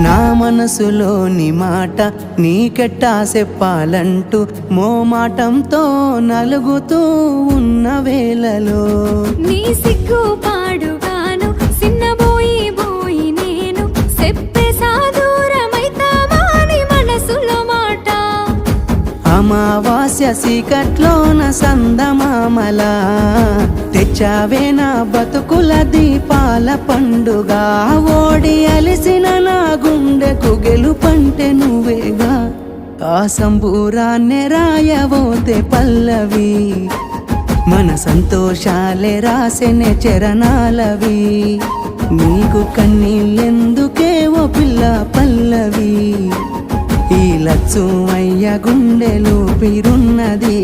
నా మనసులోని మాట నీకెట్టా చెప్పాలంటూ మోమాటంతో నలుగుతూ ఉన్న వేళలో నీ సిగ్గు పాడుగాను సిన్నబోయి బోయి నేను చెప్పేసా దూరమైతామాని మనసులో మాట అమావాస్య సీకట్లోన సందమామల తెచ్చావే నా బతుకుల దీపాల పండుగ ఓడి అలిసిన నా గుండెకు గెలుపంటే నువ్వేగా ఆ సంబూరాన్నే రాయవోతే పల్లవి మన సంతోషాలే రాసెనే చరణాలవి నీకు కన్నీళ్ళెందుకే ఓ పిల్ల పల్లవి ఈ లచ్చు అయ్య గుండెలు పిరున్నది